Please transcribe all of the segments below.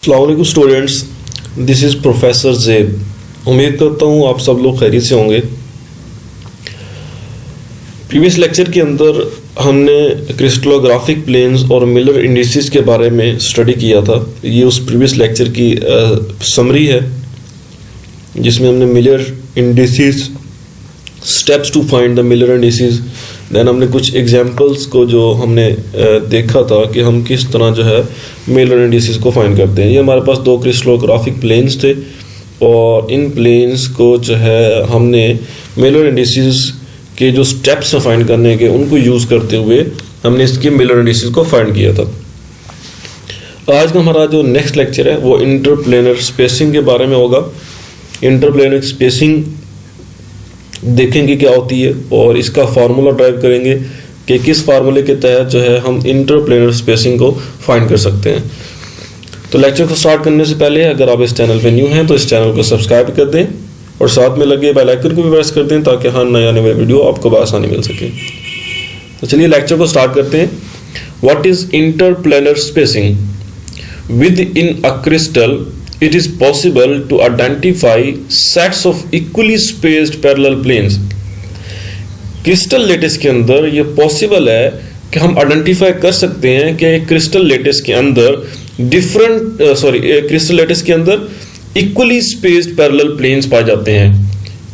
अस्सलाम वालेकुम students, this is professor ज़ेब। उम्मीद करता हूँ आप सब लोग खैरियत से होंगे। प्रीवियस लेक्चर के अंदर हमने क्रिस्टलोग्राफिक प्लेन्स और मिलर इंडिसेस के बारे में स्टडी किया था। ये उस प्रीवियस लेक्चर की समरी है जिसमें हमने Miller indices, steps to find the Miller indices, then हमने कुछ एग्जांपल्स को जो हमने देखा था कि हम किस तरह जो है मिलर इंडिसेस को फाइंड करते हैं। ये हमारे पास दो क्रिस्टलोग्राफिक प्लेन्स थे और इन प्लेन्स को जो है हमने मिलर इंडिसेस के जो स्टेप्स हैं फाइंड करने के, उनको यूज़ करते हुए हमने इसके मिलर इंडिसेस को फाइंड किया था। आज का हमारा जो नेक्स्ट लेक्चर है वो इंटरप्लेनर स्पेसिंग के बारे में होगा। इंटरप्लेनर स्पेसिंग देखेंगे क्या होती है और इसका फार्मूला ड्राइव करेंगे कि किस फार्मूले के तहत जो है हम इंटरप्लेनर स्पेसिंग को फाइंड कर सकते हैं। तो लेक्चर को स्टार्ट करने से पहले अगर आप इस चैनल पे न्यू हैं तो इस चैनल को सब्सक्राइब कर दें और साथ में लगे बेल आइकन को भी प्रेस कर दें ताकि हर नया नया वीडियो आपको बआसानी मिल सके। तो चलिए लेक्चर को स्टार्ट करते हैं। What is interplanar spacing? With in a crystal it is possible to identify sets of equally spaced parallel planes। Crystal lettuce के अंदर ये पॉसिबल है कि हम आइडेंटिफाई कर सकते हैं कि क्रिस्टल लेटिस के अंदर क्रिस्टल लेटिस के अंदर इक्वली स्पेस्ड पैरेलल प्लेन्स पाए जाते हैं।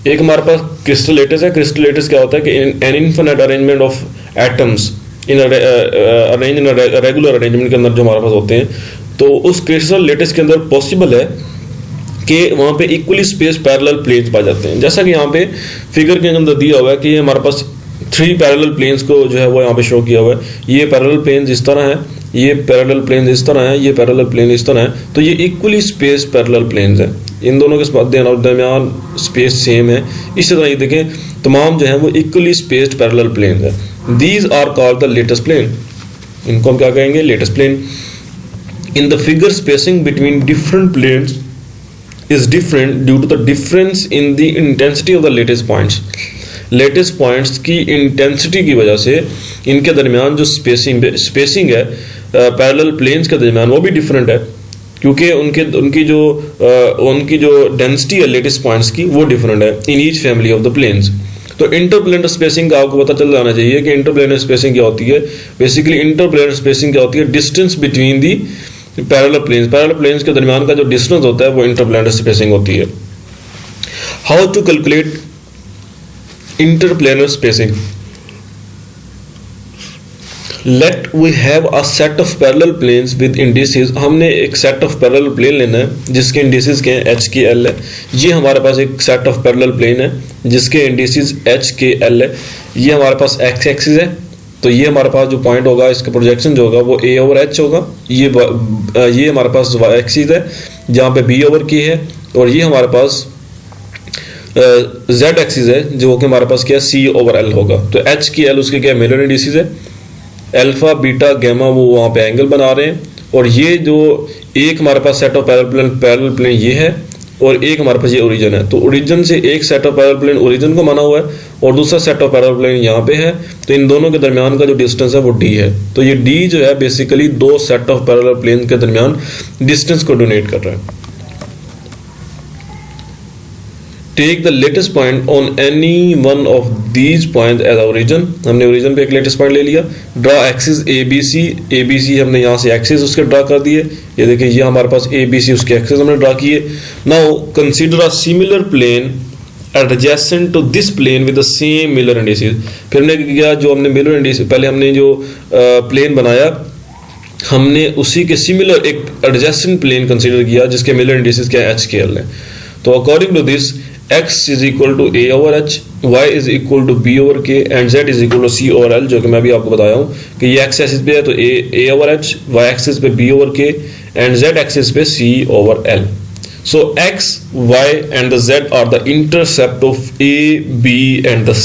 एक हमारे पास क्रिस्टल लेटिस है। क्रिस्टल लेटिस क्या होता है कि an infinite arrangement of atoms in regular arrangement के अंदर जो हमारे पास होते हैं, तो उस क्रिस्टल लेटिस के अंदर पॉसिबल है कि वहाँ पे इक्वली स्पेस पैरेलल प्लेन्स पाए जाते हैं। जैसा कि यहाँ पे फिगर के अंदर दिया हुआ है कि ये हमारे पास 3 पैरेलल प्लेन्स को जो है वो यहाँ पे शो किया हुआ है। ये पैरेलल प्लेन्स इस तरह है, ये पैरेलल प्लेन्स इस तरह है, ये पैरेलल प्लेन इस तरह है। तो ये इक्वली स्पेस पैरेलल प्लेन्स है। इन दोनों के दरमियान स्पेस सेम है। इसी तरह ये देखें तमाम जो है वो इक्वली स्पेस्ड पैरेलल प्लेन्स है। These are called the lattice plane. इनको हम क्या कहेंगे? Lattice plane. In the figure, spacing between different planes is different due to the difference in the intensity of the lattice points। lattice points की intensity की वजह से इनके दरमियान जो spacing है parallel planes के दरमियान वो भी different है, क्योंकि उनकी जो density है lattice points की वो different है in each family of the planes। तो इंटरप्लेनर स्पेसिंग का आपको पता चल जाना चाहिए कि इंटरप्लेनर स्पेसिंग क्या होती है। बेसिकली इंटरप्लेनर स्पेसिंग क्या होती है? Distance between the parallel planes. Parallel planes के दरमियान का जो डिस्टेंस होता है वो इंटरप्लेनर स्पेसिंग होती है। How to calculate interplanar spacing? Let we have a set of parallel planes with indices. हमने एक सेट ऑफ पैरेलल प्लेन लेना है जिसके इंडिसेस के h के l है। ये हमारे पास एक सेट ऑफ पैरेलल प्लेन है जिसके इंडिसेस h के l है। ये हमारे पास x एक्सिस है, तो ये हमारे पास जो पॉइंट होगा इसका प्रोजेक्शन जो होगा वो a ओवर h होगा। ये हमारे पास y एक्सिस है जहाँ पे b ओवर k है, और ये हमारे पास z एक्सिस है जो कि हमारे पास क्या है? c ओवर l होगा। तो h की l उसके क्या मिलर इंडिसेस है। अल्फा बीटा गामा वो वहाँ पे एंगल बना रहे हैं, और ये जो एक हमारे पास सेट ऑफ पैरेलल प्लेन ये है और एक हमारे पास ये ओरिजिन है। तो ओरिजिन से एक set of parallel plane origin को माना हुआ है और दूसरा सेट ऑफ पैरेलल प्लेन यहाँ पे है। तो इन दोनों के दरमियान का जो डिस्टेंस है वो d है। तो ये d जो है बेसिकली दो सेट ऑफ पैरेलल प्लेन के दरमियान डिस्टेंस को डोनेट कर रहा है। Take the lattice point on any one of these point as origin. हमने ओरिजिन पे एक लेटेस्ट पॉइंट ले लिया। ड्रा एक्सिस ABC हमने यहाँ से एक्सिस उसके ड्रा कर दिए। ये देखिए ये हमारे पास ABC उसके एक्सिस हमने ड्रा किए। Now consider a similar plane adjacent to this plane with the same Miller indices. फिर हमने किया, जो हमने मिलर इंडिसेस पहले हमने जो प्लेन बनाया हमने उसी के सिमिलर एक एडजेसेंट प्लेन कंसीडर किया जिसके मिलर इंडिसेस क्या h के l है। तो according to this x is equal to a over h, y is equal to b over k and z is equal to c over l, जो कि मैं अभी आपको बताया हूँ कि ये x एक्सिस पे है तो a over h, y axis पे b over k and z axis पे c over l। So x, y and the z are the intercept of a, b and the c।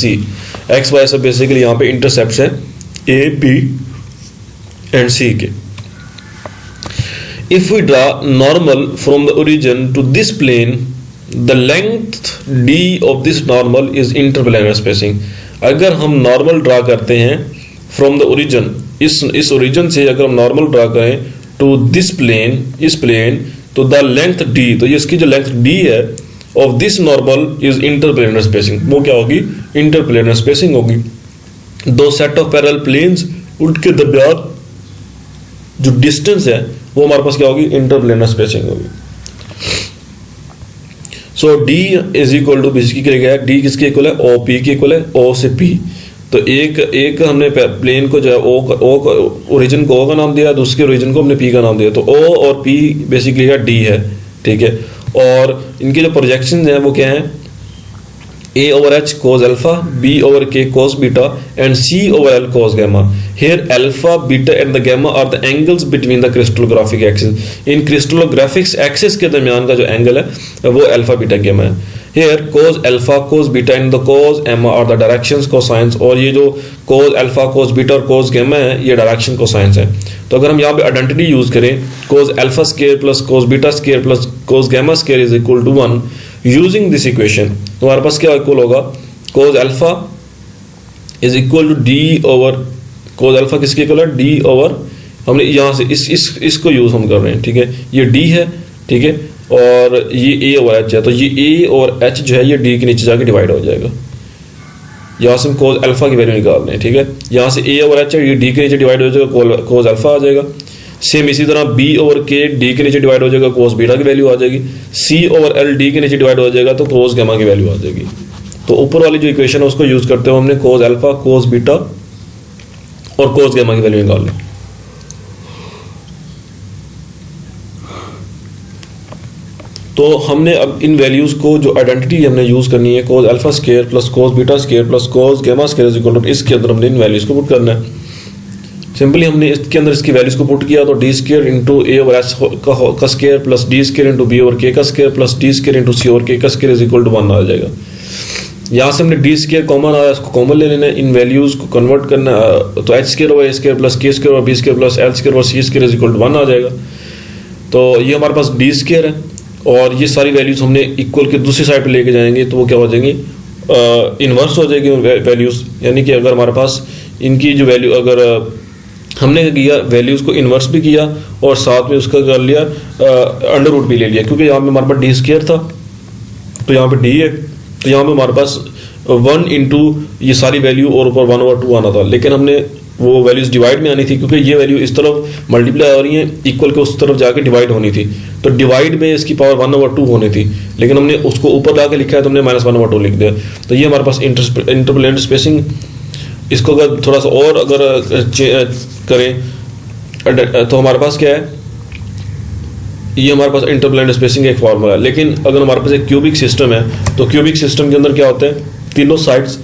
x, y सब basically यहाँ पे intercept हैं a, b and c के। If we draw normal from the origin to this plane, the length d of this normal is interplanar spacing। अगर हम normal draw करते हैं from the origin, इस ओरिजिन से अगर हम नॉर्मल ड्रा करें टू दिस प्लेन, इस प्लेन, तो द लेंथ डी, तो ये इसकी जो लेंथ डी है of this normal is interplanar spacing, वो क्या होगी, इंटरप्लेनर स्पेसिंग होगी। दो सेट ऑफ पैरेलल प्लेन्स, उनके दरमियान जो डिस्टेंस है वो हमारे पास क्या होगी, इंटरप्लेनर स्पेसिंग होगी। So d is equal to, basically क्या गया, डी किसके इक्वल है, ओ पी के इक्वल है, ओ से पी। तो एक हमने प्लेन को जो है ओ ओरिजिन को ओ का नाम दिया, दूसरे ओरिजिन को हमने पी का नाम दिया, तो ओ और पी बेसिकली क्या डी है, ठीक है। और इनके जो प्रोजेक्शन हैं वो क्या है, A over H cos alpha, B over K cos beta, and C over L cos gamma. Here alpha, beta and the gamma are the angles between the crystallographic axis. In crystallographic axis के दरमियान का जो angle है वो alpha beta gamma है। Here cos alpha, cos beta and the cos gamma are the directions cosines, और ये जो cos alpha, cos beta और cos gamma है ये डायरेक्शन cosines है। तो अगर हम यहाँ पे आइडेंटिटी यूज करें, cos alpha square plus cos beta square plus cos gamma square is equal to 1, using this equation, तो हमारे पास क्या इक्वल होगा, cos alpha is equal to d over, cos alpha किसके इक्वल है, डी ओवर, हमने यहाँ से इसको यूज हम कर रहे हैं, ठीक है। ये डी है, ठीक है, और ये ए ओवर एच है, तो ये ए और एच जो है ये डी के नीचे जाके डिवाइड हो जाएगा। यहाँ से हम कोज अल्फा की वैल्यू निकाल रहे हैं, ठीक है। यहाँ से ए ओवर एच है, ये डी के नीचे डिवाइड हो जाएगा, कोज अल्फा आ जाएगा। सेम इसी तरह बी ओवर के डी के नीचे डिवाइड हो जाएगा, कोस बीटा की वैल्यू आ जाएगी। सी ओवर एल डी के नीचे डिवाइड हो जाएगा तो कोस गामा की वैल्यू आ जाएगी। तो ऊपर वाली जो इक्वेशन है उसको यूज करते हुए हमने कोस अल्फा, कोस बीटा और कोस गामा की वैल्यू निकाल ली। तो हमने अब इन वैल्यूज को जो आइडेंटिटी हमने यूज करनी है, cos alpha square plus cos beta square plus cos gamma square is equal to, इसके अंदर हमने इन वैल्यूज को पुट करना है। सिंपली हमने इसके अंदर इसकी वैल्यूज को पुट किया तो d square into a over h का square plus d square into b over k का square plus d square into c over k का स्क्वायर इज इक्वल टू 1 आ जाएगा। यहाँ से हमने डी स्क्वायर कॉमन आया, इसको कॉमन ले लेना है, इन वैल्यूज को कन्वर्ट करना, तो h square over a square plus k square over b square plus l square over c square is equal to 1 आ जाएगा। तो ये हमारे पास डी स्क्वायर है, और ये सारी वैल्यूज हमने इक्वल के दूसरी साइड पर लेके जाएंगे तो वो क्या हो जाएंगी, इनवर्स हो जाएगी वैल्यूज। यानी कि अगर हमारे पास इनकी जो वैल्यू, अगर हमने किया वैल्यूज को इन्वर्स भी किया और साथ में उसका कर लिया अंडर रूट भी ले लिया, क्योंकि यहाँ पे हमारे पास डी स्क्वायर था तो यहाँ पे डी है, तो यहाँ पे हमारे पास 1 इंटू ये सारी वैल्यू और ऊपर 1 ओवर 2 आना था, लेकिन हमने वो वैल्यूज डिवाइड में आनी थी, क्योंकि ये वैल्यू इस तरफ मल्टीप्लाई हो रही है, इक्वल के उस तरफ जाके डिवाइड होनी थी, तो डिवाइड में इसकी पावर 1 ओवर 2 होनी थी, लेकिन हमने उसको ऊपर ला के लिखा है तो हमने -1 ओवर 2 लिख दिया। तो ये हमारे पास इंटरप्लेनर स्पेसिंग, इसको अगर थोड़ा सा और अगर करें तो हमारे पास क्या है, ये हमारे पास इंटरप्लेनर स्पेसिंग एक फॉर्मूला है। लेकिन अगर हमारे पास एक क्यूबिक सिस्टम है तो क्यूबिक सिस्टम के अंदर क्या होता है, तीनों साइड्स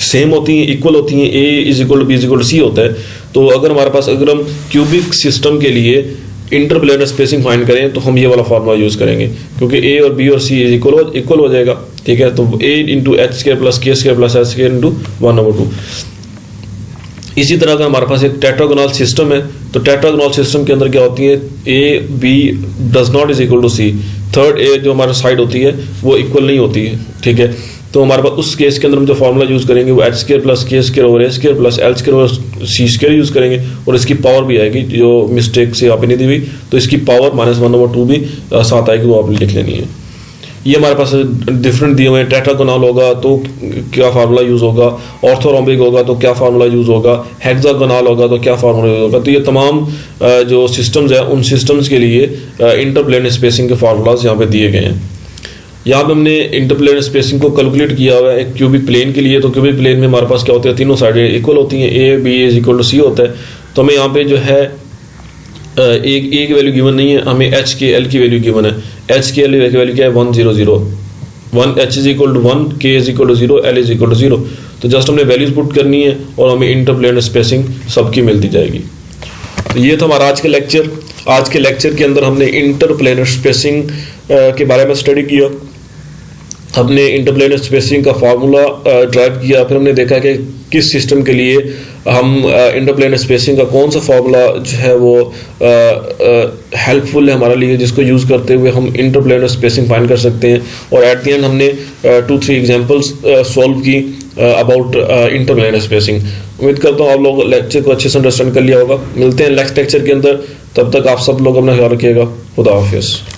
सेम होती हैं, इक्वल होती हैं, a is equal to b is equal to c होता है। तो अगर हमारे पास, अगर हम क्यूबिक सिस्टम के लिए इंटरप्लेनर स्पेसिंग फाइंड करें तो हम ये वाला फार्मूला यूज करेंगे, क्योंकि ए और बी और सी इक्वल हो जाएगा, ठीक है। तो ए into H square plus k square plus H square into 1 over 2। इसी तरह का हमारे पास एक टेट्रागोनल सिस्टम है, तो टेट्रागोनल सिस्टम के अंदर क्या होती है, a b does not is equal to c, third a जो हमारा साइड होती है वो इक्वल नहीं होती है, ठीक है। तो हमारे पास उस केस के अंदर हम जो फार्मूला यूज करेंगे वो h square plus k square over a square plus l square over c square use करेंगे, और इसकी पावर भी आएगी जो मिस्टेक से यहाँ पे नहीं दी हुई, तो इसकी पावर -1 ओवर 2 भी साथ आएगी, वो आपने लिख लेनी है। ये हमारे पास डिफरेंट दिए हुए हैं, टेट्रागोनल होगा तो क्या फार्मूला यूज होगा, ऑर्थोरोम्बिक होगा तो क्या फार्मूला यूज होगा, हेक्सागोनल होगा तो क्या फार्मूला यूज होगा। तो ये तमाम जो सिस्टम्स है उन सिस्टम्स के लिए इंटरप्लेनर स्पेसिंग के फार्मूलाज यहाँ पे दिए गए हैं। यहाँ पे हमने इंटरप्लेनर स्पेसिंग को कैलकुलेट किया हुआ है एक क्यूबिक प्लेन के लिए। तो क्यूबिक प्लेन में हमारे पास क्या होता है, तीनों साइडें इक्वल होती हैं, a b is equal to c होता है। तो हमें यहाँ पे जो है एक ए की वैल्यू गिवन नहीं है, हमें एच के एल की वैल्यू गिवन है। एच के एल की वैल्यू क्या है, 1 0 0, 1 H is equal to 1, k is equal to 0, l is equal to 0। तो जस्ट हमने वैल्यूज पुट करनी है और हमें इंटरप्लेनर स्पेसिंग सबकी मिलती जाएगी। तो ये था हमारा आज के लेक्चर। आज के लेक्चर के अंदर हमने इंटरप्लेनर स्पेसिंग के बारे में स्टडी किया, हमने इंटरप्लेनर स्पेसिंग का फार्मूला ड्राइव किया, फिर हमने देखा कि किस सिस्टम के लिए हम इंटरप्लेनर स्पेसिंग का कौन सा फार्मूला जो है वो हेल्पफुल है हमारे लिए, जिसको यूज़ करते हुए हम इंटरप्लेनर स्पेसिंग फाइंड कर सकते हैं। और एट द एंड हमने 2-3 एग्जांपल्स सॉल्व की अबाउट इंटरप्लेनर स्पेसिंग। उम्मीद करता हूँ आप लोग लेक्चर को अच्छे से अंडरस्टैंड कर लिया होगा। मिलते हैं नेक्स्ट लेक्चर के अंदर, तब तक आप सब लोग अपना ख्याल रखिएगा। खुदा हाफिज़।